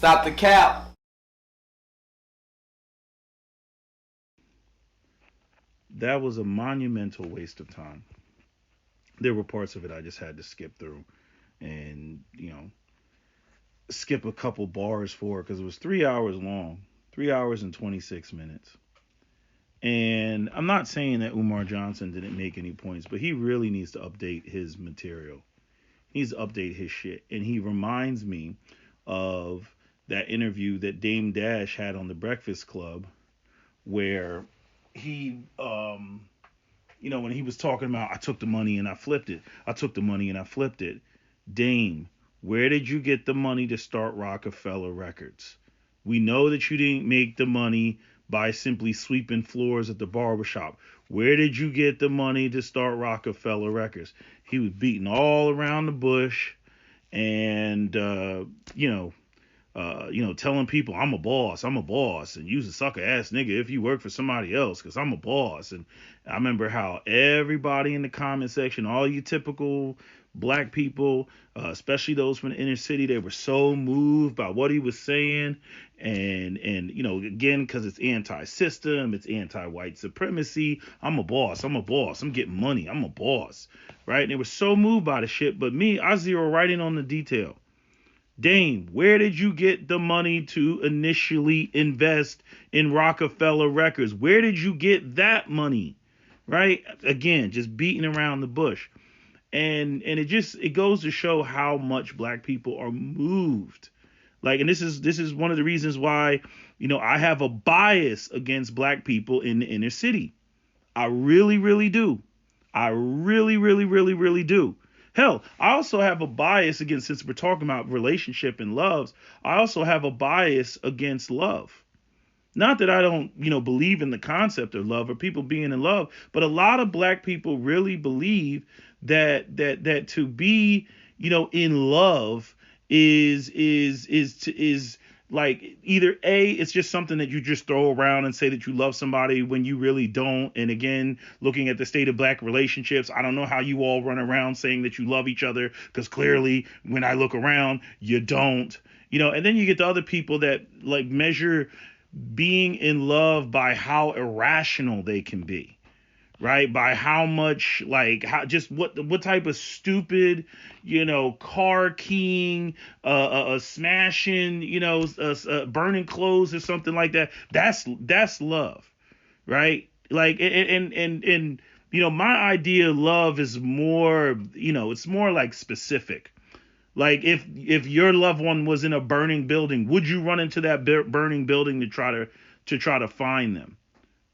Stop the cap. That was a monumental waste of time. There were parts of it I just had to skip through and, skip a couple bars for because it was 3 hours long, 3 hours and 26 minutes. And I'm not saying that Umar Johnson didn't make any points, but he really needs to update his material. He needs to update his shit. And he reminds me of that interview that Dame Dash had on the Breakfast Club where he when he was talking about I took the money and I flipped it. I took the money and I flipped it. Dame, where did you get the money to start Rockefeller Records? We know that you didn't make the money by simply sweeping floors at the barbershop. Where did you get the money to start Rockefeller Records? He was beating all around the bush and, telling people I'm a boss, and you's a sucker ass nigga if you work for somebody else, cause I'm a boss. And I remember how everybody in the comment section, all you typical black people, especially those from the inner city, they were so moved by what he was saying, and again, cause it's anti-system, it's anti-white supremacy. I'm a boss. I'm a boss. I'm getting money. I'm a boss, right? And they were so moved by the shit, but me, I zero right in on the detail. Dame, where did you get the money to initially invest in Rockefeller Records? Where did you get that money? Right? Again, just beating around the bush. And it goes to show how much black people are moved. Like, and this is one of the reasons why, I have a bias against black people in the inner city. I really, really do. I really, really, really, really do. Hell, I also have a bias against, since we're talking about relationship and loves, I also have a bias against love. Not that I don't, believe in the concept of love or people being in love, but a lot of black people really believe that to be, in love is like either A, it's just something that you just throw around and say that you love somebody when you really don't. And again, looking at the state of black relationships, I don't know how you all run around saying that you love each other, because clearly when I look around, you don't. And then you get the other people that like measure being in love by how irrational they can be, right? By how much, like, how just what type of stupid, car keying, smashing, burning clothes or something like that. That's love, right? Like, and my idea of love is more, it's more like specific. Like, if your loved one was in a burning building, would you run into that burning building to try to find them,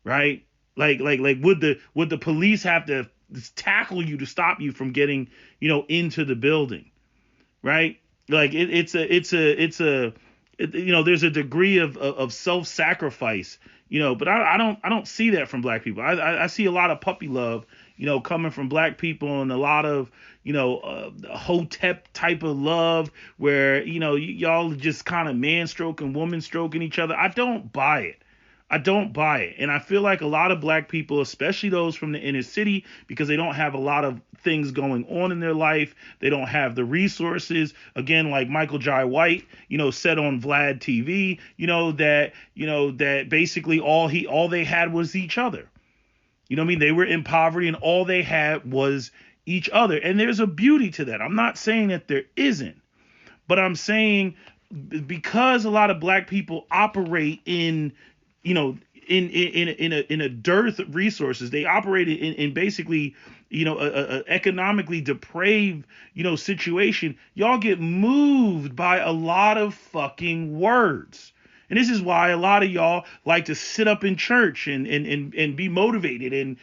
right? Like would the police have to tackle you to stop you from getting, into the building, right? Like there's a degree of self-sacrifice, but I don't see that from black people. I see a lot of puppy love, coming from black people, and a lot of, hotep type of love where, y'all just kind of man stroking, woman stroking each other. I don't buy it. I don't buy it. And I feel like a lot of black people, especially those from the inner city, because they don't have a lot of things going on in their life, they don't have the resources. Again, like Michael Jai White, said on Vlad TV, that basically all they had was each other. You know what I mean? They were in poverty and all they had was each other. And there's a beauty to that. I'm not saying that there isn't, but I'm saying because a lot of black people operate in, in a dearth of resources, they operate in basically, a economically depraved, situation. Y'all get moved by a lot of fucking words. And this is why a lot of y'all like to sit up in church and be motivated, and,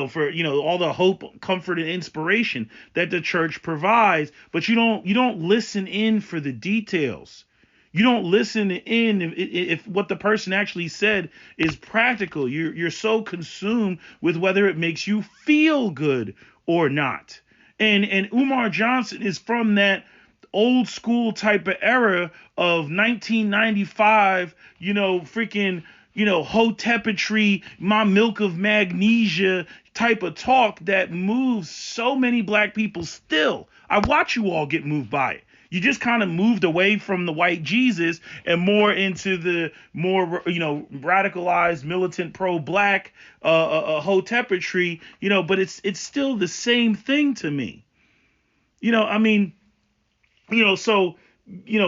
for, all the hope, comfort, and inspiration that the church provides. But you don't listen in for the details. You don't listen in if what the person actually said is practical. You're so consumed with whether it makes you feel good or not. And Umar Johnson is from that old school type of era of 1995, freaking, hotepetry, my milk of magnesia type of talk that moves so many black people still. I watch you all get moved by it. You just kind of moved away from the white Jesus and more into the more, radicalized, militant, pro-black hotepetry, but it's still the same thing to me. I mean, so,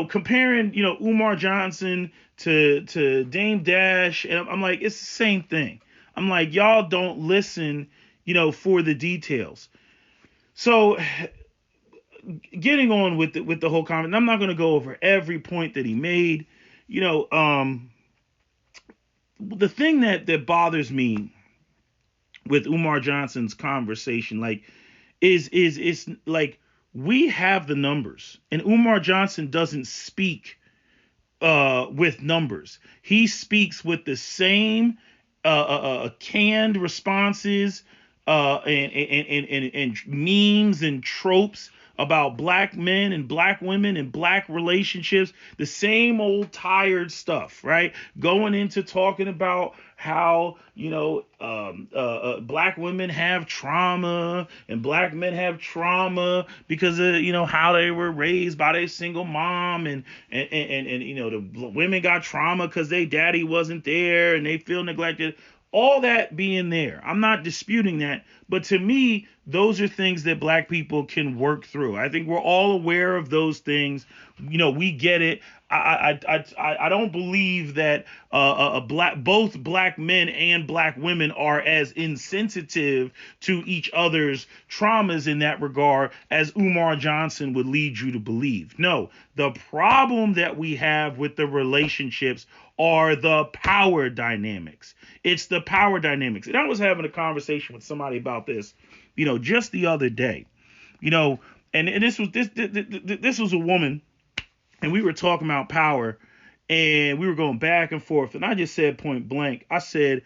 comparing, Umar Johnson to Dame Dash, and I'm like, it's the same thing. I'm like, y'all don't listen, for the details. So getting on with the whole comment, and I'm not going to go over every point that he made. The thing that bothers me with Umar Johnson's conversation, like, is like, we have the numbers, and Umar Johnson doesn't speak with numbers. He speaks with the same canned responses and memes and tropes about black men and black women and black relationships, the same old tired stuff, right? Going into talking about how, black women have trauma and black men have trauma because of, how they were raised by their single mom, and the women got trauma because their daddy wasn't there and they feel neglected. All that being there, I'm not disputing that, but to me, those are things that black people can work through. I think we're all aware of those things. We get it. I don't believe that both black men and black women are as insensitive to each other's traumas in that regard as Umar Johnson would lead you to believe. No, the problem that we have with the relationships are the power dynamics. It's the power dynamics. And I was having a conversation with somebody about this, just the other day, and this was a woman, and we were talking about power, and we were going back and forth, and I just said point blank, I said,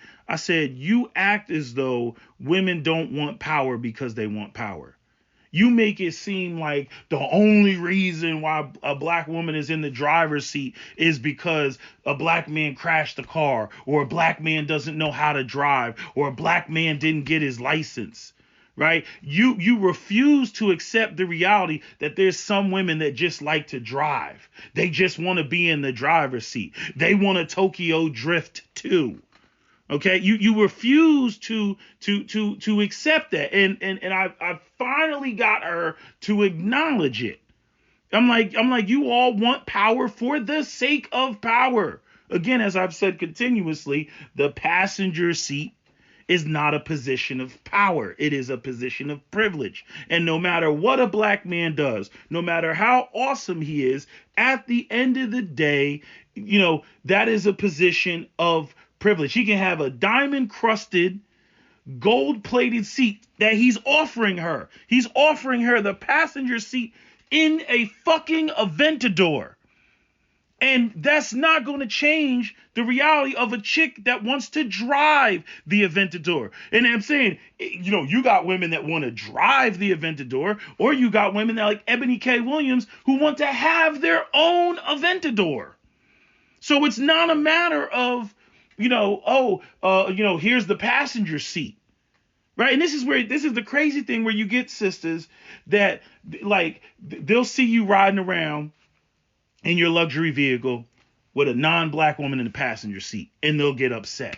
you act as though women don't want power because they want power. You make it seem like the only reason why a black woman is in the driver's seat is because a black man crashed the car, or a black man doesn't know how to drive, or a black man didn't get his license, right? You refuse to accept the reality that there's some women that just like to drive. They just want to be in the driver's seat. They want to Tokyo drift too. Okay, you refuse to accept that, and I finally got her to acknowledge it. I'm like, you all want power for the sake of power. Again, as I've said continuously, the passenger seat is not a position of power. It is a position of privilege. And no matter what a black man does, no matter how awesome he is, at the end of the day, that is a position of privilege. He can have a diamond crusted, gold plated seat that he's offering her. He's offering her the passenger seat in a fucking Aventador. And that's not going to change the reality of a chick that wants to drive the Aventador. And I'm saying, you got women that want to drive the Aventador, or you got women that like Ebony K. Williams who want to have their own Aventador. So it's not a matter of, here's the passenger seat, right? And this is the crazy thing where you get sisters that, like, they'll see you riding around in your luxury vehicle with a non-black woman in the passenger seat, and they'll get upset.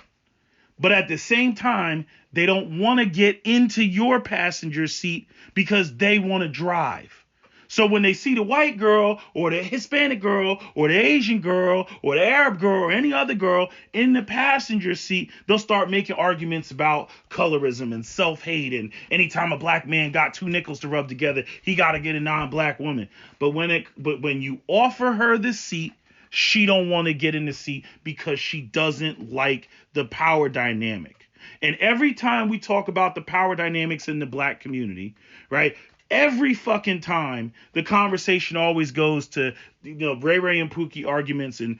But at the same time, they don't want to get into your passenger seat because they want to drive. So when they see the white girl or the Hispanic girl or the Asian girl or the Arab girl or any other girl in the passenger seat, they'll start making arguments about colorism and self-hate. And anytime a black man got two nickels to rub together, he got to get a non-black woman. But when you offer her the seat, she don't want to get in the seat because she doesn't like the power dynamic. And every time we talk about the power dynamics in the black community, right? Every fucking time, the conversation always goes to, Ray Ray and Pookie arguments and,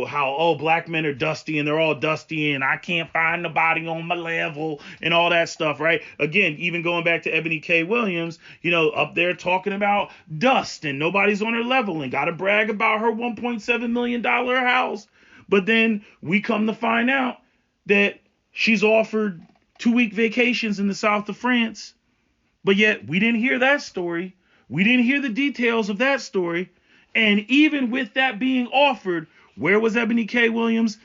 how, black men are dusty and they're all dusty and I can't find nobody on my level and all that stuff, right? Again, even going back to Ebony K. Williams, up there talking about dust and nobody's on her level and got to brag about her $1.7 million house. But then we come to find out that she's offered 2-week vacations in the south of France. But yet we didn't hear that story. We didn't hear the details of that story. And even with that being offered, where was Ebony K. Williams?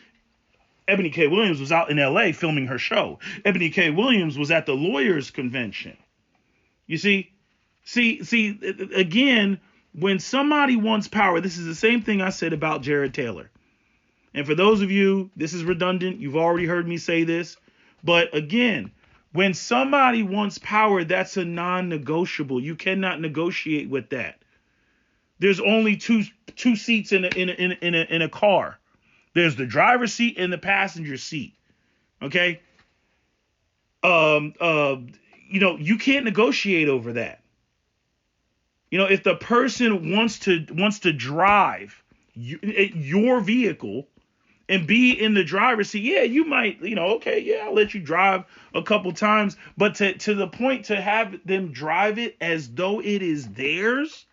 Ebony K. Williams was out in LA filming her show. Ebony K. Williams was at the lawyers convention. You see, again, when somebody wants power, this is the same thing I said about Jared Taylor. And for those of you, this is redundant. You've already heard me say this. But again, when somebody wants power, that's a non-negotiable. You cannot negotiate with that. There's only two seats in a car. There's the driver's seat and the passenger seat. Okay. You can't negotiate over that. If the person wants to drive your vehicle and be in the driver's seat, yeah, you might, okay, yeah, I'll let you drive a couple times, but to the point to have them drive it as though it is theirs,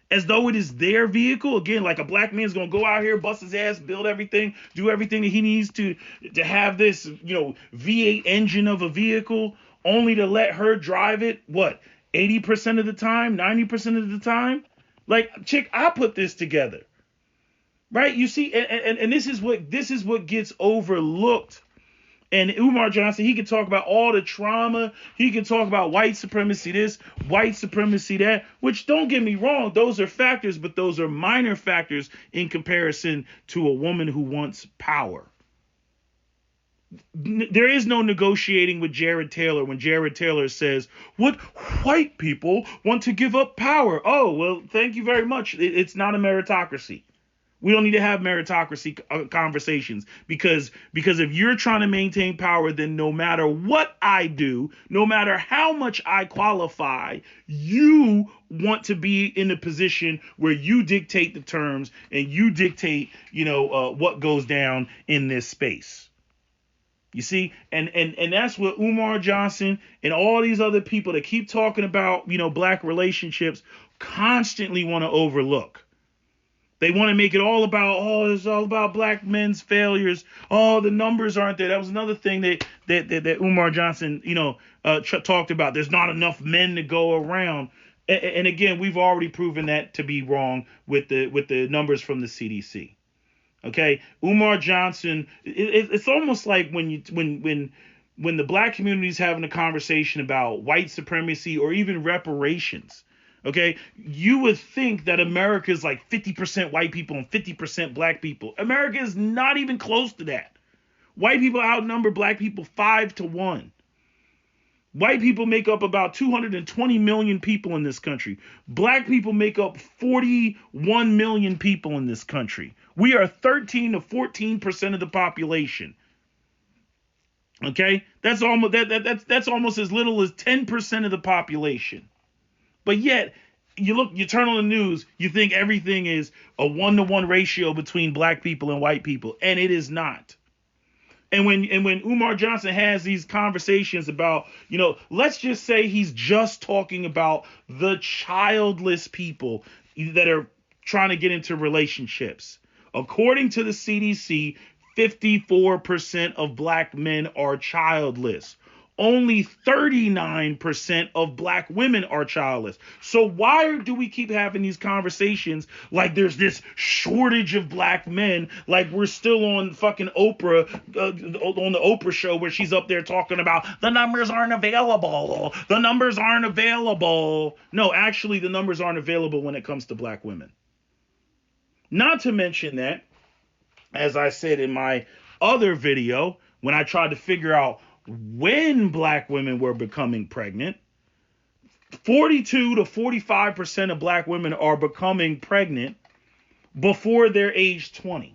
as though it is their vehicle. Again, like a black man's gonna go out here, bust his ass, build everything, do everything that he needs to have this, V8 engine of a vehicle, only to let her drive it, 80% of the time, 90% of the time? Like, chick, I put this together. Right? You see, and this is what gets overlooked. And Umar Johnson, he can talk about all the trauma. He can talk about white supremacy this, white supremacy that, which, don't get me wrong, those are factors, but those are minor factors in comparison to a woman who wants power. There is no negotiating with Jared Taylor when Jared Taylor says, what white people want to give up power. Oh, well, thank you very much. It's not a meritocracy. We don't need to have meritocracy conversations because if you're trying to maintain power, then no matter what I do, no matter how much I qualify, you want to be in a position where you dictate the terms and you dictate, what goes down in this space. You see, and that's what Umar Johnson and all these other people that keep talking about, black relationships constantly want to overlook. They want to make it all about, it's all about black men's failures. Oh, the numbers aren't there. That was another thing that Umar Johnson, talked about. There's not enough men to go around. And again, we've already proven that to be wrong with the numbers from the CDC. Okay, Umar Johnson. It's almost like when the black community is having a conversation about white supremacy or even reparations. Okay, you would think that America is like 50% white people and 50% black people. America is not even close to that. White people outnumber black people 5-1. White people make up about 220 million people in this country. Black people make up 41 million people in this country. We are 13 to 14% of the population. Okay, that's almost as little as 10% of the population. But yet, you turn on the news, you think everything is a 1-to-1 ratio between black people and white people, and it is not. And when Umar Johnson has these conversations about, let's just say he's just talking about the childless people that are trying to get into relationships. According to the CDC, 54% of black men are childless. Only 39% of black women are childless. So why do we keep having these conversations like there's this shortage of black men, like we're still on fucking Oprah, on the Oprah show where she's up there talking about the numbers aren't available. The numbers aren't available. No, actually, the numbers aren't available when it comes to black women. Not to mention that, as I said in my other video, when I tried to figure out when black women were becoming pregnant, 42 to 45% of black women are becoming pregnant before they're age 20.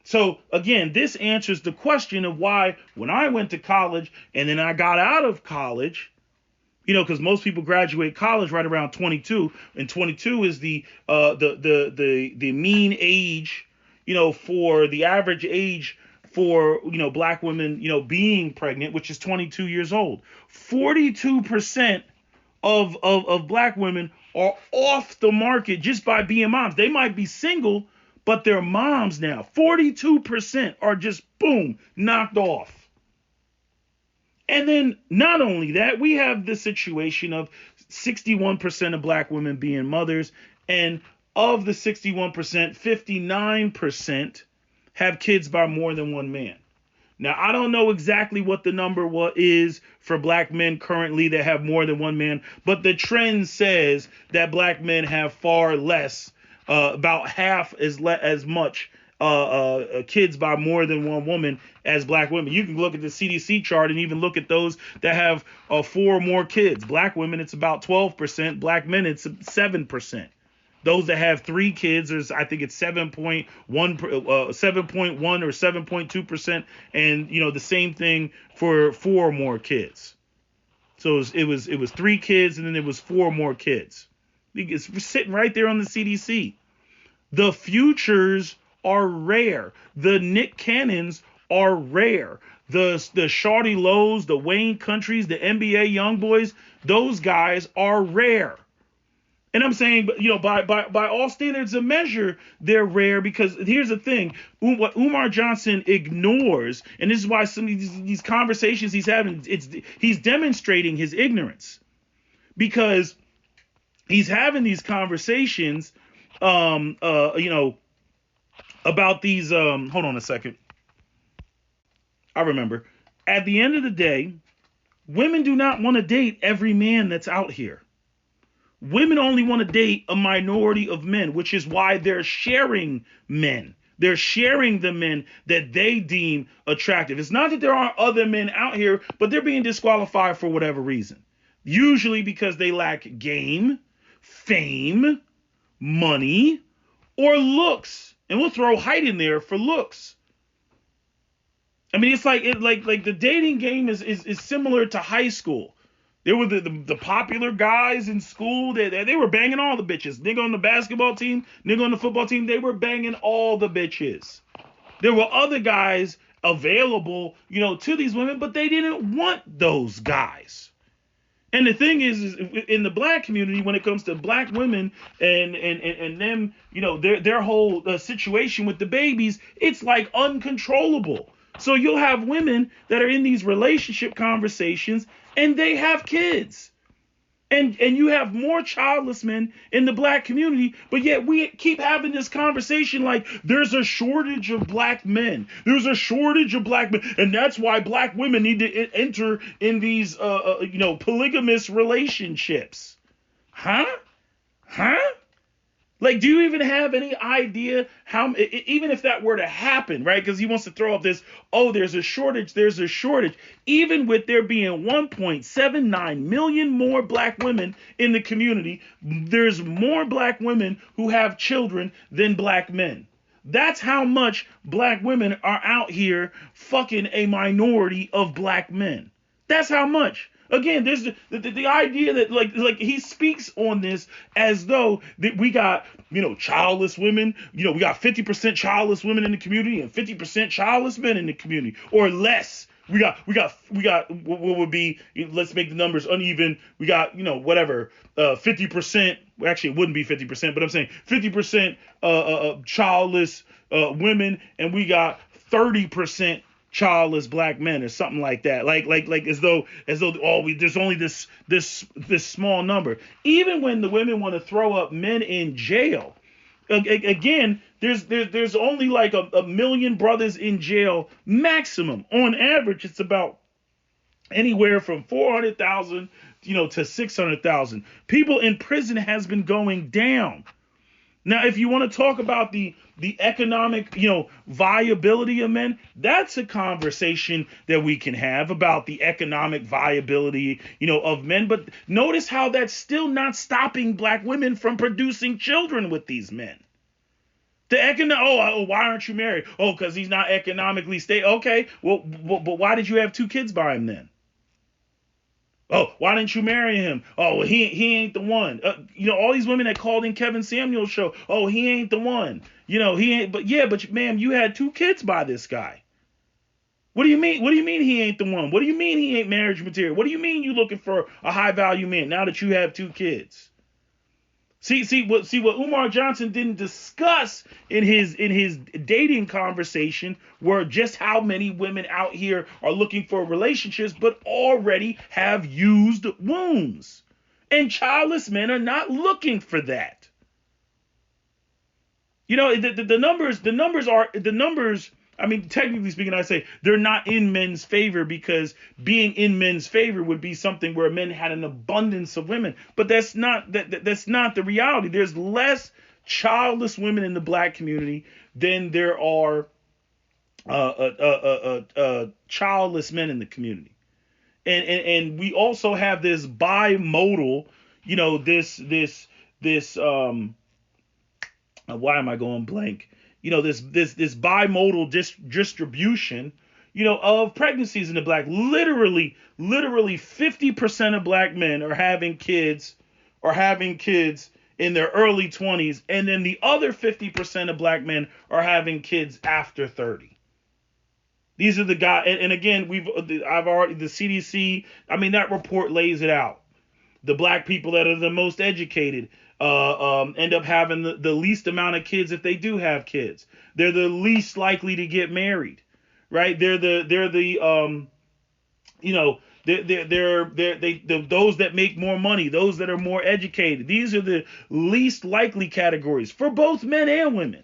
So again, this answers the question of why when I went to college and then I got out of college, because most people graduate college right around 22, and 22 is the mean age, for the average age for, black women, being pregnant, which is 22 years old. 42% of black women are off the market just by being moms. They might be single, but they're moms now. 42% are just, boom, knocked off. And then not only that, we have the situation of 61% of black women being mothers and of the 61%, 59% have kids by more than one man. Now, I don't know exactly what the number is for black men currently that have more than one man, but the trend says that black men have far less, about half as much kids by more than one woman as black women. You can look at the CDC chart and even look at those that have 4 or more kids. Black women, it's about 12%. Black men, it's 7%. Those that have 3 kids, I think it's 7.1 or 7.2%, and the same thing for 4 or more kids. So it was 3 kids, and then it was 4 more kids. It's sitting right there on the CDC. The futures are rare. The Nick Cannons are rare. The Shawty Lows, the Wayne Countries, the NBA Youngboys, those guys are rare. And I'm saying, by all standards of measure, they're rare, because here's the thing. What Umar Johnson ignores, and this is why some of these conversations he's having, he's demonstrating his ignorance, because he's having these conversations, about these, hold on a second. I remember. At the end of the day, women do not want to date every man that's out here. Women only want to date a minority of men, which is why they're sharing men. They're sharing the men that they deem attractive. It's not that there aren't other men out here, but they're being disqualified for whatever reason. Usually because they lack game, fame, money, or looks. And we'll throw height in there for looks. I mean, it's like the dating game is similar to high school. There were the popular guys in school that they were banging all the bitches. Nigga on the basketball team, nigga on the football team, they were banging all the bitches. There were other guys available, to these women, but they didn't want those guys. And the thing is in the black community, when it comes to black women and them, their whole situation with the babies, it's like uncontrollable. So you'll have women that are in these relationship conversations and they have kids. And you have more childless men in the black community, but yet we keep having this conversation like there's a shortage of black men. There's a shortage of black men. And that's why black women need to enter in these, polygamous relationships. Huh? Like, do you even have any idea how, even if that were to happen, right? Because he wants to throw up this, there's a shortage. Even with there being 1.79 million more black women in the community, there's more black women who have children than black men. That's how much black women are out here fucking a minority of black men. That's how much. Again, there's the idea that like he speaks on this as though that we got, childless women, we got 50% childless women in the community and 50% childless men in the community, or less. We got what would be, let's make the numbers uneven. We got, 50%, actually it wouldn't be 50%, but I'm saying 50% childless women, and we got 30% childless black men, or something like that. Like as though there's only this small number. Even when the women want to throw up men in jail, again, there's only like a million brothers in jail maximum. On average, it's about anywhere from 400,000, to 600,000. People in prison has been going down. Now, if you want to talk about the economic, viability of men, that's a conversation that we can have about the economic viability, of men. But notice how that's still not stopping black women from producing children with these men. Why aren't you married? Oh, because he's not economically stable. Okay, well, but why did you have 2 kids by him then? Oh, why didn't you marry him? Oh, well, he ain't the one. All these women that called in Kevin Samuel's show. Oh, he ain't the one. He ain't. But ma'am, you had 2 kids by this guy. What do you mean? What do you mean he ain't the one? What do you mean he ain't marriage material? What do you mean you looking for a high value man now that you have 2 kids? See what Umar Johnson didn't discuss in his dating conversation were just how many women out here are looking for relationships but already have used wombs. And childless men are not looking for that. You know, the numbers. I mean, technically speaking, I say they're not in men's favor because being in men's favor would be something where men had an abundance of women. But that's not the reality. There's less childless women in the black community than there are childless men in the community. And we also have this bimodal, this why am I going blank? This bimodal distribution, of pregnancies in the black. Literally 50% of black men are having kids in their early 20s, and then the other 50% of black men are having kids after 30. These are the guys, and again, the CDC, I mean, that report lays it out. The black people that are the most educated end up having the least amount of kids if they do have kids. They're the least likely to get married, right? They're those that make more money, those that are more educated. These are the least likely categories for both men and women.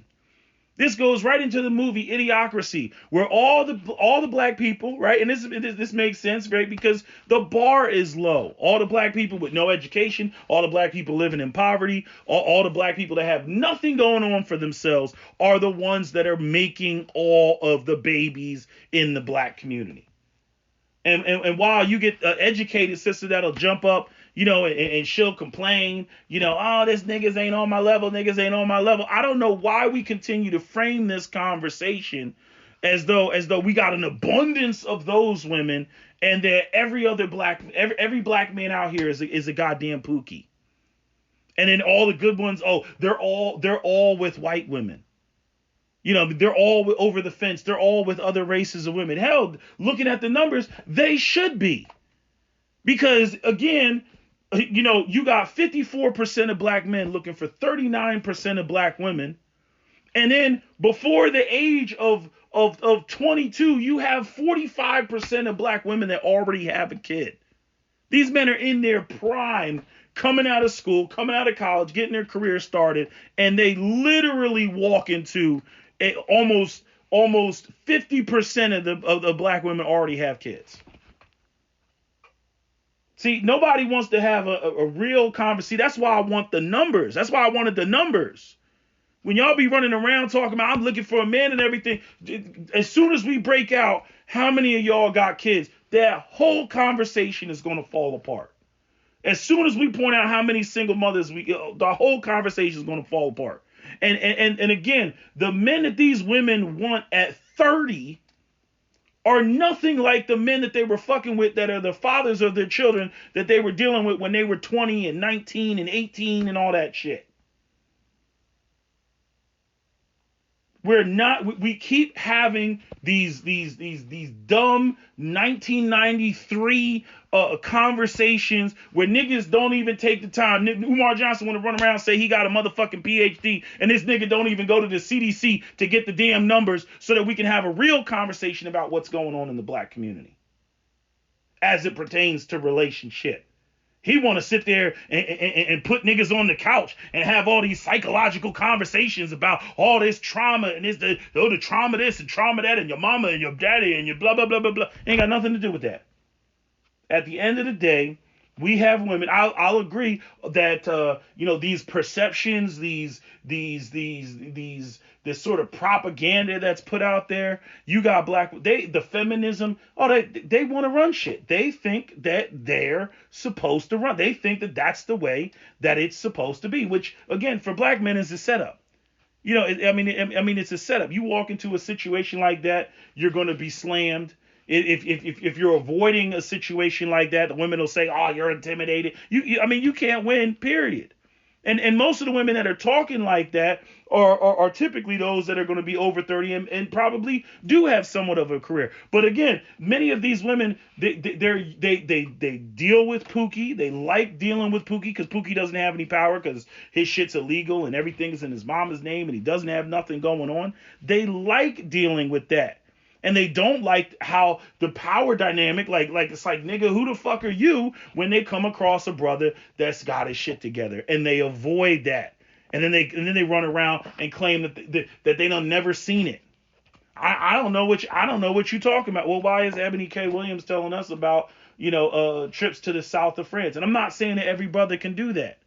This goes right into the movie Idiocracy, where all the black people, right? And this makes sense, right? Because the bar is low. All the black people with no education, all the black people living in poverty, all the black people that have nothing going on for themselves are the ones that are making all of the babies in the black community. And while you get an educated sister that'll jump up, and she'll complain, oh, this niggas ain't on my level, niggas ain't on my level. I don't know why we continue to frame this conversation as though we got an abundance of those women and that every black man out here is a goddamn pookie. And then all the good ones, they're all with white women. They're all over the fence. They're all with other races of women. Hell, looking at the numbers, they should be. Because, again, you got 54% of black men looking for 39% of black women. And then before the age of 22, you have 45% of black women that already have a kid. These men are in their prime, coming out of school, coming out of college, getting their career started, and they literally walk into almost 50% of the black women already have kids. See, nobody wants to have a real conversation. That's why I want the numbers. That's why I wanted the numbers. When y'all be running around talking about I'm looking for a man and everything, as soon as we break out how many of y'all got kids, that whole conversation is going to fall apart. As soon as we point out how many single mothers the whole conversation is going to fall apart. And again, the men that these women want at 30 are nothing like the men that they were fucking with that are the fathers of their children that they were dealing with when they were 20 and 19 and 18 and all that shit. We keep having these dumb 1993 conversations where niggas don't even take the time. Umar Johnson want to run around and say he got a motherfucking PhD, and this nigga don't even go to the CDC to get the damn numbers so that we can have a real conversation about what's going on in the black community as it pertains to relationship. He want to sit there and put niggas on the couch and have all these psychological conversations about all this trauma and the trauma this and trauma that and your mama and your daddy and your blah, blah, blah, blah, blah. Ain't got nothing to do with that. At the end of the day, we have women. I'll agree that these perceptions, this sort of propaganda that's put out there. You got the feminism. They want to run shit. They think that they're supposed to run. They think that that's the way that it's supposed to be. Which again, for black men, is a setup. It's a setup. You walk into a situation like that, you're going to be slammed. If you're avoiding a situation like that, the women will say, "Oh, you're intimidated." You can't win. Period. And most of the women that are talking like that are typically those that are going to be over 30 and probably do have somewhat of a career. But again, many of these women, they deal with Pookie. They like dealing with Pookie because Pookie doesn't have any power because his shit's illegal and everything's in his mama's name and he doesn't have nothing going on. They like dealing with that. And they don't like how the power dynamic, like it's like, nigga, who the fuck are you when they come across a brother that's got his shit together? And they avoid that. and then they run around and claim that they done never seen it. I don't know what you're talking about. Well, why is Ebony K. Williams telling us about trips to the south of France? And I'm not saying that every brother can do that,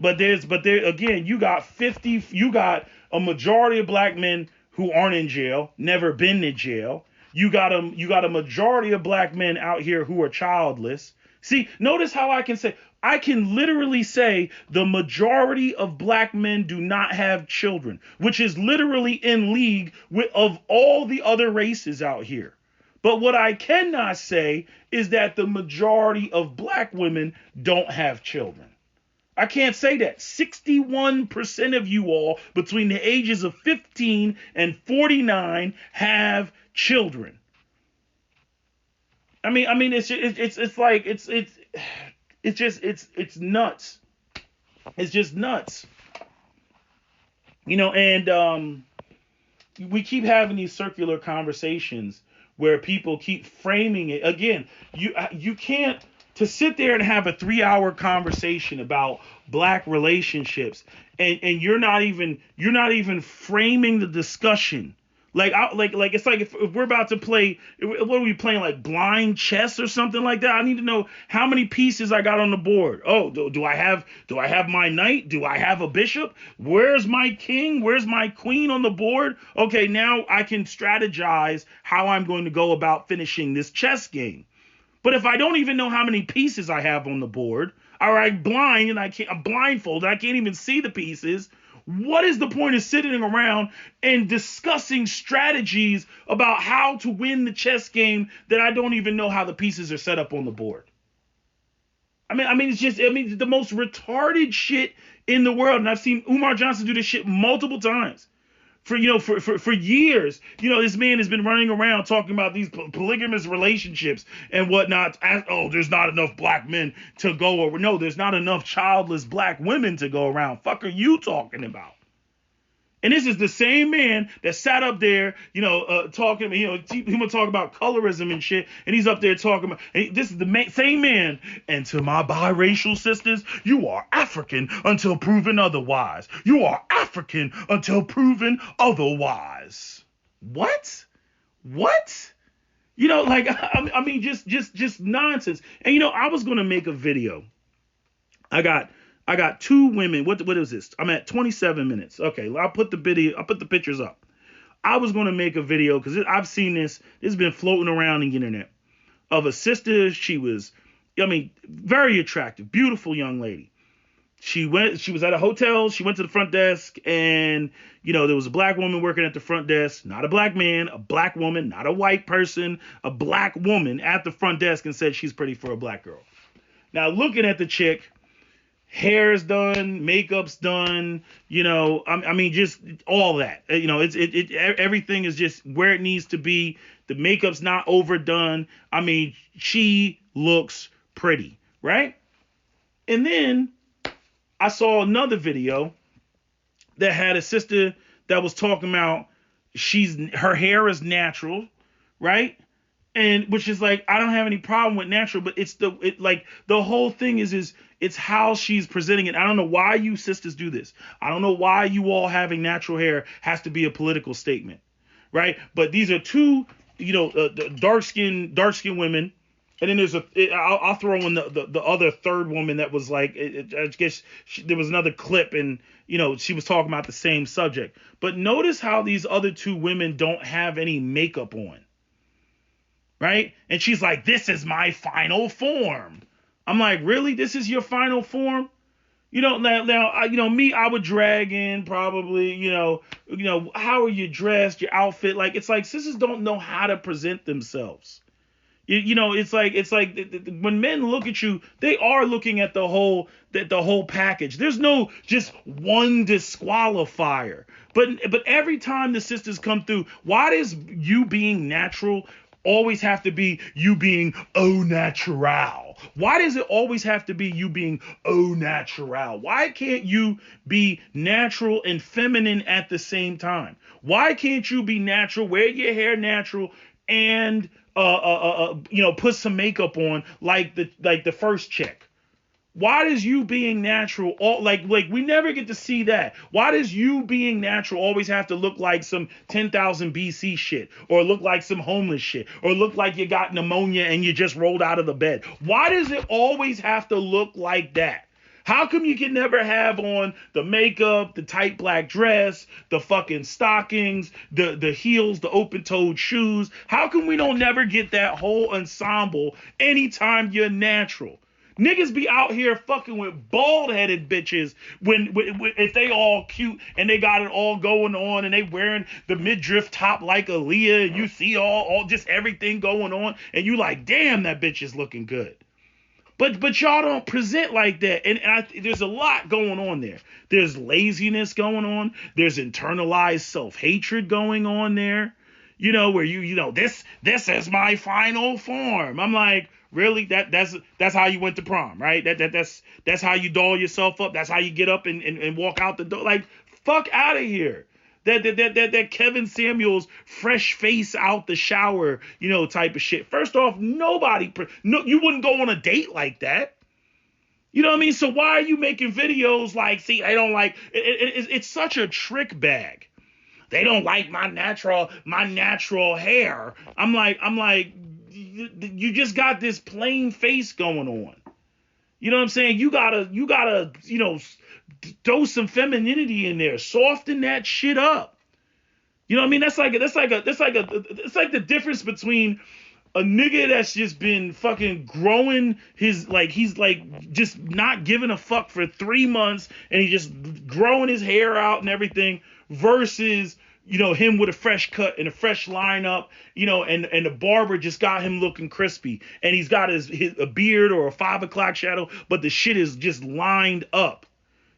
but there again, you got a majority of black men who aren't in jail, never been to jail. You got a majority of black men out here who are childless. See, notice how I can literally say the majority of black men do not have children, which is literally in league of all the other races out here. But what I cannot say is that the majority of black women don't have children. I can't say that. 61% of you all between the ages of 15 and 49 have children. I mean, it's nuts. It's just nuts. And we keep having these circular conversations where people keep framing it. Again, you can't, to sit there and have a 3-hour conversation about black relationships and you're not even framing the discussion. It's like if we're about to play, what are we playing, like blind chess or something like that? I need to know how many pieces I got on the board. Oh, do I have my knight? Do I have a bishop? Where's my king? Where's my queen on the board? Okay, now I can strategize how I'm going to go about finishing this chess game. But if I don't even know how many pieces I have on the board, or I'm blind and I'm blindfolded, I can't even see the pieces. What is the point of sitting around and discussing strategies about how to win the chess game that I don't even know how the pieces are set up on the board? I mean, it's the most retarded shit in the world. And I've seen Umar Johnson do this shit multiple times. For years, this man has been running around talking about these polygamous relationships and whatnot. There's not enough black men to go over. No, there's not enough childless black women to go around. Fuck are you talking about? And this is the same man that sat up there, talking, he would talk about colorism and shit. And he's up there talking about, this is the same man. And to my biracial sisters, you are African until proven otherwise. You are African until proven otherwise. What? Just nonsense. And, I was going to make a video. I got 2 women. What is this? I'm at 27 minutes. Okay, I'll put the pictures up. I was going to make a video because I've seen this. It's been floating around the internet of a sister. She was, very attractive, beautiful young lady. She was at a hotel. She went to the front desk and, there was a black woman working at the front desk, not a black man, a black woman, not a white person, a black woman at the front desk and said she's pretty for a black girl. Now looking at the chick, hair's done, makeup's done, just all that. Everything is just where it needs to be. The makeup's not overdone. She looks pretty, right? And then I saw another video that had a sister that was talking about her hair is natural, right? And which is like, I don't have any problem with natural, but the whole thing is it's how she's presenting it. I don't know why you sisters do this. I don't know why you all having natural hair has to be a political statement, right? But these are 2, dark skinned women. And then I'll throw in the other third woman that was like, I guess there was another clip and, she was talking about the same subject. But notice how these other 2 women don't have any makeup on. Right? And she's like, this is my final form. I'm like, really? This is your final form? Now, me, I would drag in probably, how are you dressed, your outfit? Like, it's like sisters don't know how to present themselves. It's like when men look at you, they are looking at the whole package. There's no just one disqualifier. But every time the sisters come through, why does you being natural always have to be you being au natural? Why does it always have to be you being au natural? Why can't you be natural and feminine at the same time? Why can't you be natural, wear your hair natural, and put some makeup on like the first chick? Why does you being natural all like we never get to see that? Why does you being natural always have to look like some 10,000 BC shit, or look like some homeless shit, or look like you got pneumonia and you just rolled out of the bed? Why does it always have to look like that? How come you can never have on the makeup, the tight black dress, the fucking stockings, the heels, the open-toed shoes? How come we don't never get that whole ensemble anytime you're natural? Niggas be out here fucking with bald-headed bitches when if they all cute and they got it all going on and they wearing the midriff top like Aaliyah, and you see all just everything going on and you like, damn, that bitch is looking good. But y'all don't present like that, and there's a lot going on there. There's laziness going on. There's internalized self-hatred going on there. You know, where this is my final form. I'm like, really? That's how you went to prom, right? That's how you doll yourself up. That's how you get up and walk out the door. Like, fuck out of here. That Kevin Samuels fresh face out the shower, type of shit. First off, you wouldn't go on a date like that. You know what I mean? So why are you making videos like, see, I don't like it's such a trick bag. They don't like my natural hair. I'm like, you just got this plain face going on. You know what I'm saying? You gotta, throw some femininity in there, soften that shit up. You know what I mean? That's like the difference between a nigga that's just been fucking growing his, like, he's like just not giving a fuck for 3 months and he's just growing his hair out and everything, versus him with a fresh cut and a fresh lineup, and the barber just got him looking crispy, and he's got a beard or a 5 o'clock shadow, but the shit is just lined up.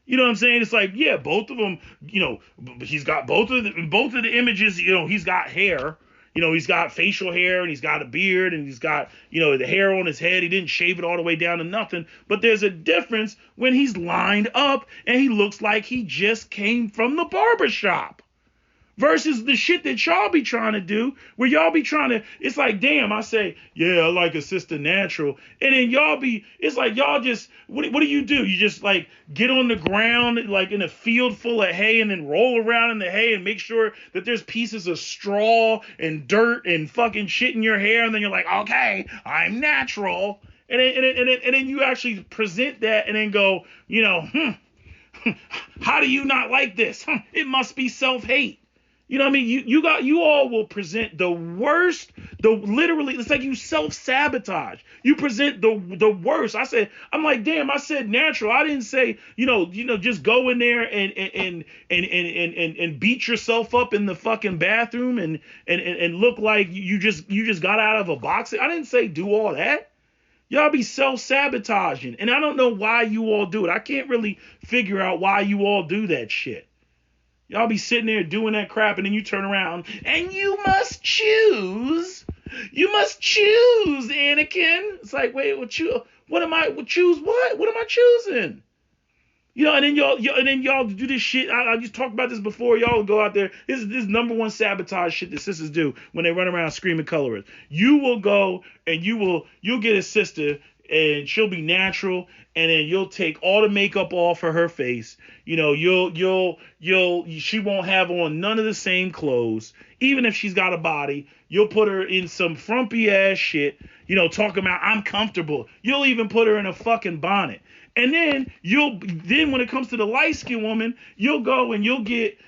You know what I'm saying? It's like, yeah, both of them, he's got both of the images, he's got hair, he's got facial hair, and he's got a beard, and he's got, the hair on his head. He didn't shave it all the way down to nothing. But there's a difference when he's lined up and he looks like he just came from the barber shop. Versus the shit that y'all be trying to do, where y'all be trying to, it's like, damn, I say, yeah, I like a sister natural. And then it's like y'all just, what do? You just like get on the ground, like in a field full of hay, and then roll around in the hay and make sure that there's pieces of straw and dirt and fucking shit in your hair. And then you're like, okay, I'm natural. And then you actually present that and then go, how do you not like this? It must be self-hate. You know what I mean? You all will present the worst, literally, it's like you self-sabotage. You present the worst. I'm like, damn, I said natural. I didn't say, just go in there and beat yourself up in the fucking bathroom and look like you just got out of a box. I didn't say do all that. Y'all be self-sabotaging. And I don't know why you all do it. I can't really figure out why you all do that shit. Y'all be sitting there doing that crap, and then you turn around and you must choose. You must choose, Anakin. It's like, wait, what am I? Choose what? What am I choosing? And then y'all do this shit. I just talked about this before. Y'all go out there. This is number one sabotage shit that sisters do when they run around screaming colorist. You will go and you'll get a sister, and she'll be natural, and then you'll take all the makeup off of her face. She won't have on none of the same clothes. Even if she's got a body, you'll put her in some frumpy ass shit, talking about I'm comfortable. You'll even put her in a fucking bonnet. And then when it comes to the light-skinned woman, you'll go and you'll get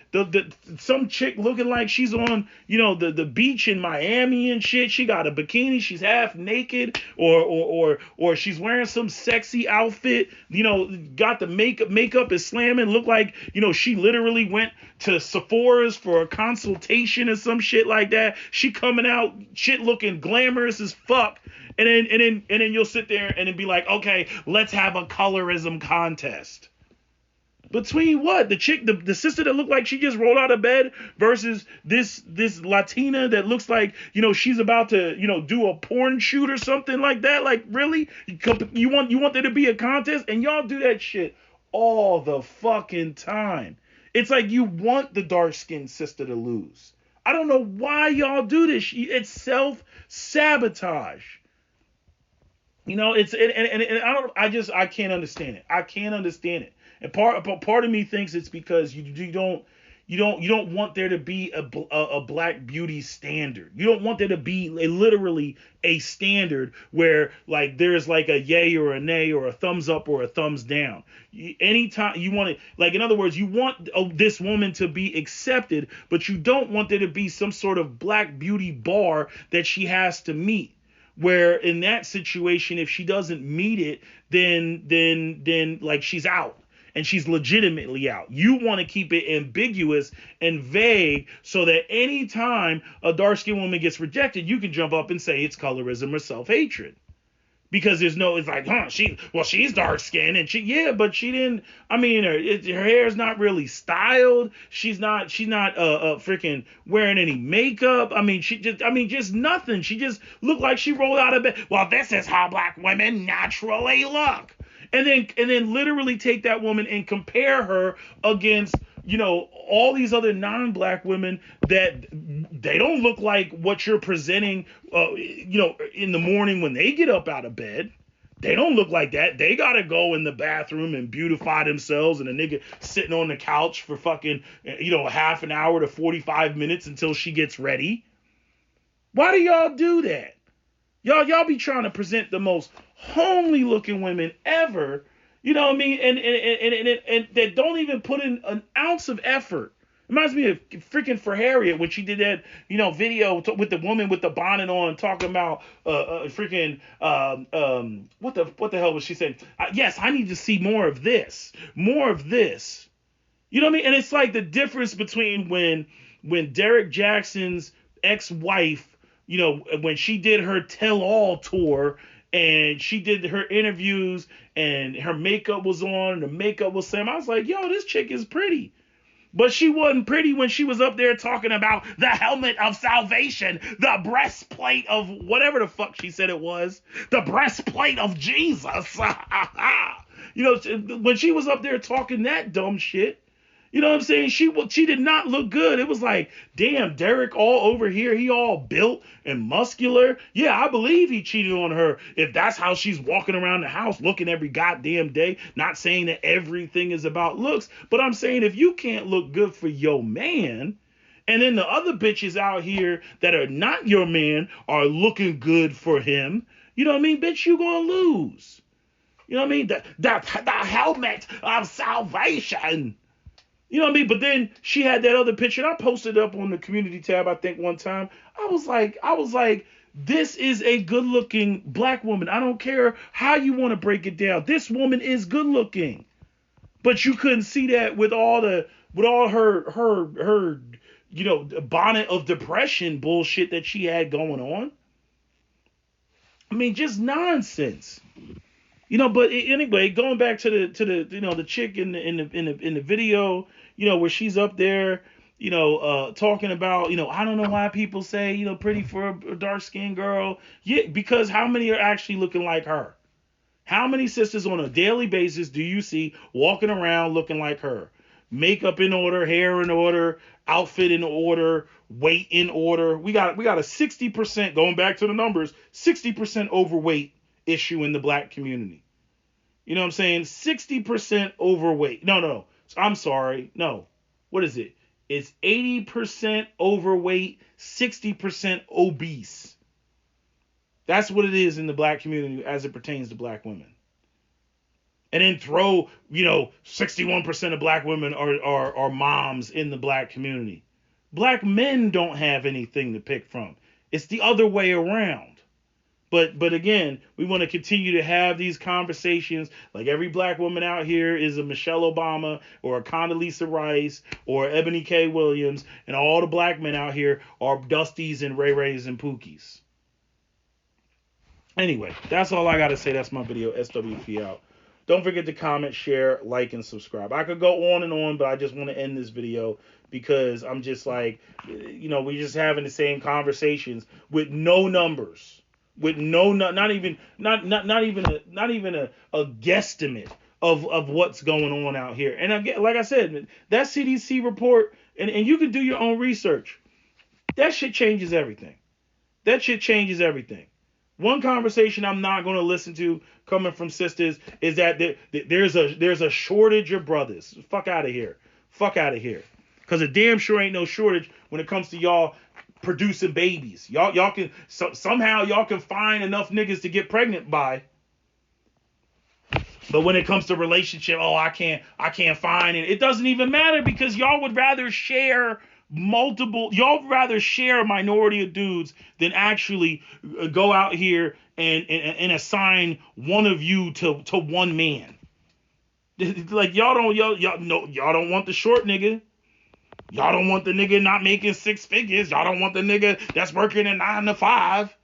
some chick looking like she's on, the beach in Miami and shit. She got a bikini, she's half naked, or she's wearing some sexy outfit, got the makeup is slamming, look like, she literally went to Sephora's for a consultation or some shit like that. She coming out shit looking glamorous as fuck. And then you'll sit there and then be like, okay, let's have a colorism contest. Between what? The chick, the sister that looked like she just rolled out of bed versus this Latina that looks like, she's about to, do a porn shoot or something like that. Like, really? You want there to be a contest? And y'all do that shit all the fucking time. It's like you want the dark-skinned sister to lose. I don't know why y'all do this. It's self-sabotage. You know, it's and I can't understand it. I can't understand it. And part of me thinks it's because you don't want there to be a black beauty standard. You don't want there to be literally a standard where like there's like a yay or a nay or a thumbs up or a thumbs down. Anytime you want to, like, in other words, you want this woman to be accepted, but you don't want there to be some sort of black beauty bar that she has to meet, where in that situation, if she doesn't meet it, then like she's out, and she's legitimately out. You want to keep it ambiguous and vague so that anytime a dark-skinned woman gets rejected, you can jump up and say it's colorism or self-hatred. Because there's no, it's like, she's dark skinned and but she didn't, I mean, her hair's not really styled. She's not freaking wearing any makeup. I mean, just nothing. She just looked like she rolled out of bed. Well, this is how black women naturally look. And then literally take that woman and compare her against, all these other non-black women that they don't look like what you're presenting, in the morning when they get up out of bed. They don't look like that. They gotta go in the bathroom and beautify themselves, and a nigga sitting on the couch for fucking, half an hour to 45 minutes until she gets ready. Why do y'all do that? Y'all be trying to present the most homely looking women ever. You know what I mean? And that don't even put in an ounce of effort. Reminds me of freaking For Harriet when she did that, video with the woman with the bonnet on talking about freaking what the hell was she saying? Yes, I need to see more of this, more of this. You know what I mean? And it's like the difference between when Derek Jackson's ex-wife, when she did her Tell All tour. And she did her interviews, and her makeup was on, and the makeup was same. I was like, yo, this chick is pretty. But she wasn't pretty when she was up there talking about the helmet of salvation, the breastplate of whatever the fuck she said it was, the breastplate of Jesus. When she was up there talking that dumb shit, you know what I'm saying? She did not look good. It was like, damn, Derek all over here, he all built and muscular. Yeah, I believe he cheated on her if that's how she's walking around the house looking every goddamn day. Not saying that everything is about looks, but I'm saying if you can't look good for your man, and then the other bitches out here that are not your man are looking good for him, you know what I mean? Bitch, you gonna lose. You know what I mean? The helmet of salvation. You know what I mean? But then she had that other picture, and I posted it up on the community tab, I think, one time. I was like, this is a good-looking black woman. I don't care how you want to break it down. This woman is good-looking. But you couldn't see that with all her bonnet of depression bullshit that she had going on. I mean, just nonsense. But anyway, going back to the chick in the video, where she's up there, talking about, I don't know why people say, pretty for a dark skinned girl. Yeah, because how many are actually looking like her? How many sisters on a daily basis do you see walking around looking like her? Makeup in order, hair in order, outfit in order, weight in order. We got a 60%, going back to the numbers, 60% overweight issue in the black community. You know what I'm saying? 60% overweight. No. I'm sorry. No. What is it? It's 80% overweight, 60% obese. That's what it is in the black community as it pertains to black women. And then throw, 61% of black women are moms in the black community. Black men don't have anything to pick from. It's the other way around. But again, we want to continue to have these conversations. Like every black woman out here is a Michelle Obama or a Condoleezza Rice or Ebony K. Williams, and all the black men out here are Dusties and Ray Rays and Pookies. Anyway, that's all I got to say. That's my video. SWP out. Don't forget to comment, share, like, and subscribe. I could go on and on, but I just want to end this video because I'm just like, we're just having the same conversations with no numbers. With not even a guesstimate of what's going on out here. And again, like I said, that CDC report, and you can do your own research. That shit changes everything. One conversation I'm not going to listen to coming from sisters is that there's a shortage of brothers. Fuck out of here. Fuck out of here. Because it damn sure ain't no shortage when it comes to y'all producing babies. Y'all can somehow y'all can find enough niggas to get pregnant by. But when it comes to relationship, I can't find it. It doesn't even matter because y'all would rather share a minority of dudes than actually go out here and assign one of you to one man. Like y'all don't want the short nigga. Y'all don't want the nigga not making 6 figures. Y'all don't want the nigga that's working a 9 to 5.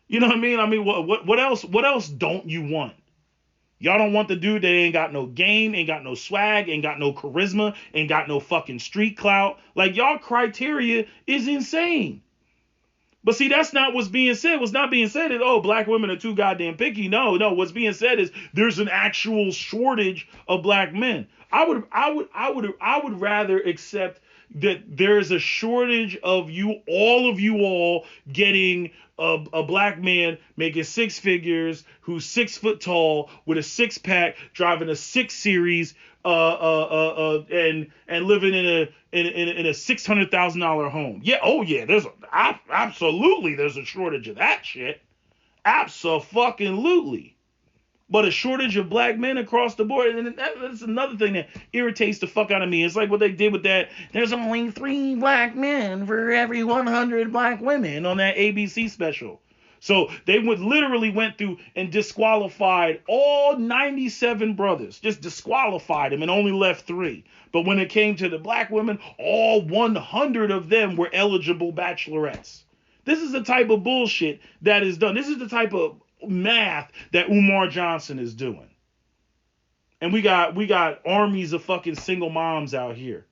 You know what I mean? I mean, what else don't you want? Y'all don't want the dude that ain't got no game, ain't got no swag, ain't got no charisma, ain't got no fucking street clout. Like, y'all criteria is insane. But see, that's not what's being said. What's not being said is, black women are too goddamn picky. No. What's being said is there's an actual shortage of black men. I would rather accept that there's a shortage of all of you all getting a black man making 6 figures, who's 6 foot tall, with a 6-pack, driving a 6 Series, and living in a $600,000 home. Yeah, absolutely there's a shortage of that shit. Abso-fucking-lutely. But a shortage of black men across the board, and that's another thing that irritates the fuck out of me. It's like what they did with that. There's only 3 black men for every 100 black women on that ABC special. So they literally went through and disqualified all 97 brothers, just disqualified them and only left 3. But when it came to the black women, all 100 of them were eligible bachelorettes. This is the type of bullshit that is done. This is the type of math that Umar Johnson is doing. And we got armies of fucking single moms out here.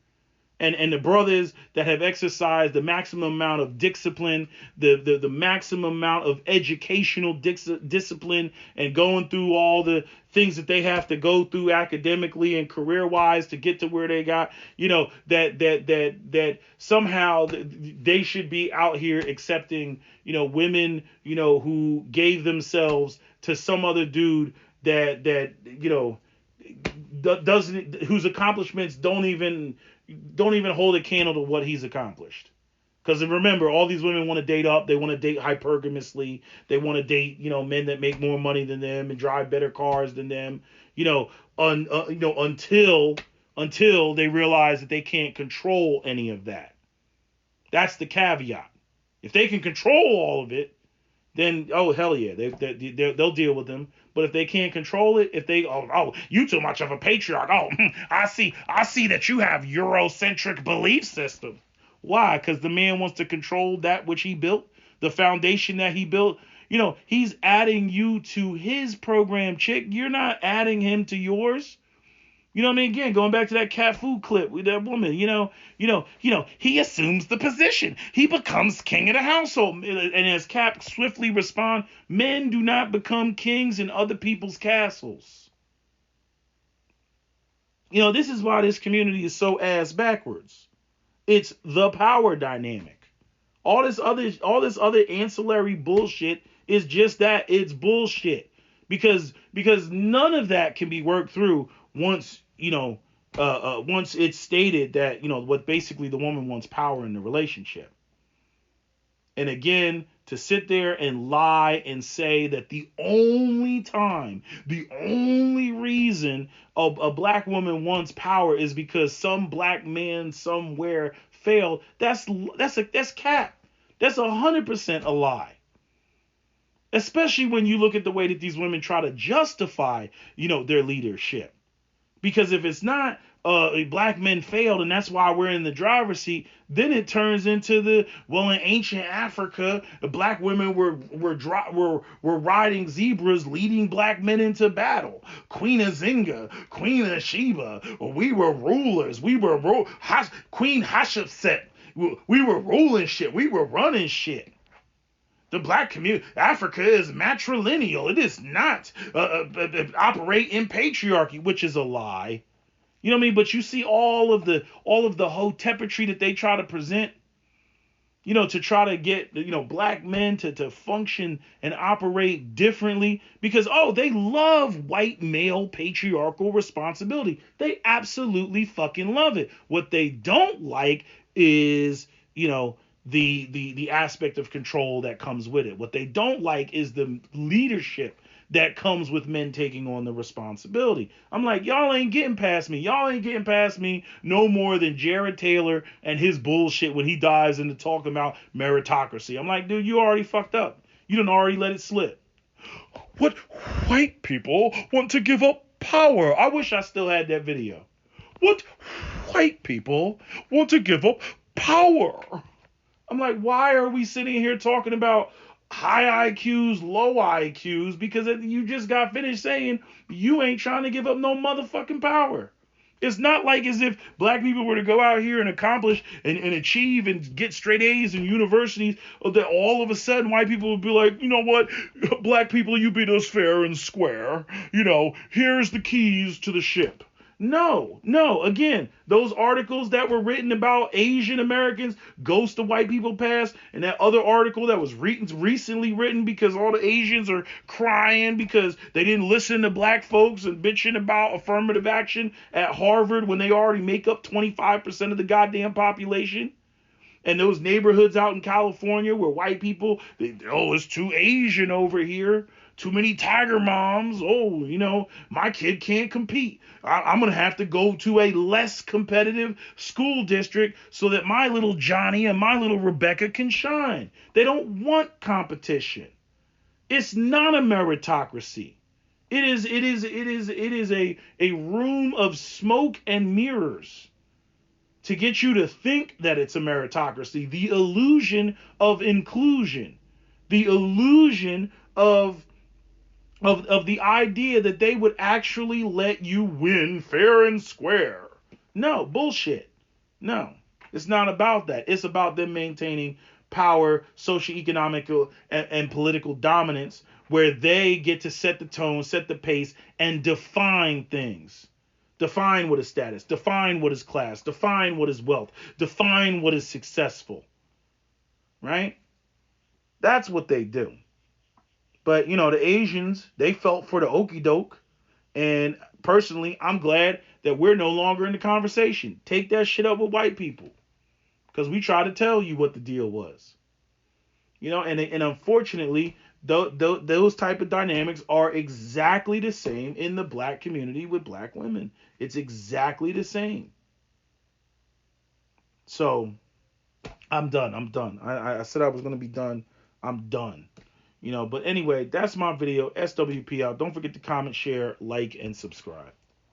And the brothers that have exercised the maximum amount of discipline, the maximum amount of educational discipline, and going through all the things that they have to go through academically and career-wise to get to where they got, that somehow they should be out here accepting, women, who gave themselves to some other dude that doesn't, whose accomplishments don't even hold a candle to what he's accomplished. Because remember, all these women want to date up. They want to date hypergamously. They want to date, men that make more money than them and drive better cars than them. Until they realize that they can't control any of that. That's the caveat. If they can control all of it, then hell yeah, they'll deal with them. But if they can't control it, if they you too much of a patriarch. I see that you have Eurocentric belief system. Why? Because the man wants to control that which he built, the foundation that he built. He's adding you to his program, chick. You're not adding him to yours. You know what I mean? Again, going back to that cat food clip with that woman, he assumes the position. He becomes king of the household. And as Cap swiftly responds, men do not become kings in other people's castles. This is why this community is so ass backwards. It's the power dynamic. All this other ancillary bullshit is just that. It's bullshit. Because none of that can be worked through once once it's stated that, what basically the woman wants power in the relationship. And again, to sit there and lie and say that the only reason a black woman wants power is because some black man somewhere failed, that's cap. That's 100% a lie. Especially when you look at the way that these women try to justify, their leadership. Because if it's not black men failed and that's why we're in the driver's seat, then it turns into in ancient Africa, the black women were riding zebras, leading black men into battle. Queen Azinga, Queen of Sheba, we were rulers. We were Queen Hatshepsut. We were ruling shit. We were running shit. The black community, Africa is matrilineal. It is not operate in patriarchy, which is a lie. You know what I mean? But you see all of the hotepetry that they try to present. to try to get, black men to function and operate differently because, oh, they love white male patriarchal responsibility. They absolutely fucking love it. What they don't like is, the aspect of control that comes with it. What they don't like is the leadership that comes with men taking on the responsibility. I'm like, y'all ain't getting past me. Y'all ain't getting past me no more than Jared Taylor and his bullshit when he dives into talking about meritocracy. I'm like, dude, you already fucked up. You done already let it slip. What white people want to give up power? I wish I still had that video. What white people want to give up power? I'm like, why are we sitting here talking about high IQs, low IQs? Because you just got finished saying you ain't trying to give up no motherfucking power. It's not like as if black people were to go out here and accomplish and achieve and get straight A's in universities, that all of a sudden white people would be like, you know what, black people, you beat us fair and square. Here's the keys to the ship. No. Again, those articles that were written about Asian Americans, ghost of white people past, and that other article that was recently written because all the Asians are crying because they didn't listen to black folks and bitching about affirmative action at Harvard when they already make up 25% of the goddamn population. And those neighborhoods out in California where white people, it's too Asian over here. Too many tiger moms. Oh, my kid can't compete. I'm going to have to go to a less competitive school district so that my little Johnny and my little Rebecca can shine. They don't want competition. It's not a meritocracy. It is a room of smoke and mirrors to get you to think that it's a meritocracy. The illusion of inclusion. The illusion of the idea that they would actually let you win fair and square. No, bullshit. No, it's not about that. It's about them maintaining power, socioeconomic and political dominance, where they get to set the tone, set the pace, and define things. Define what is status, define what is class, define what is wealth, define what is successful. Right? That's what they do. But, the Asians, they felt for the okie doke. And personally, I'm glad that we're no longer in the conversation. Take that shit up with white people. Because we tried to tell you what the deal was. And unfortunately, those type of dynamics are exactly the same in the black community with black women. It's exactly the same. So, I'm done. I said I was going to be done. I'm done. But anyway, that's my video. SWP out. Don't forget to comment, share, like, and subscribe.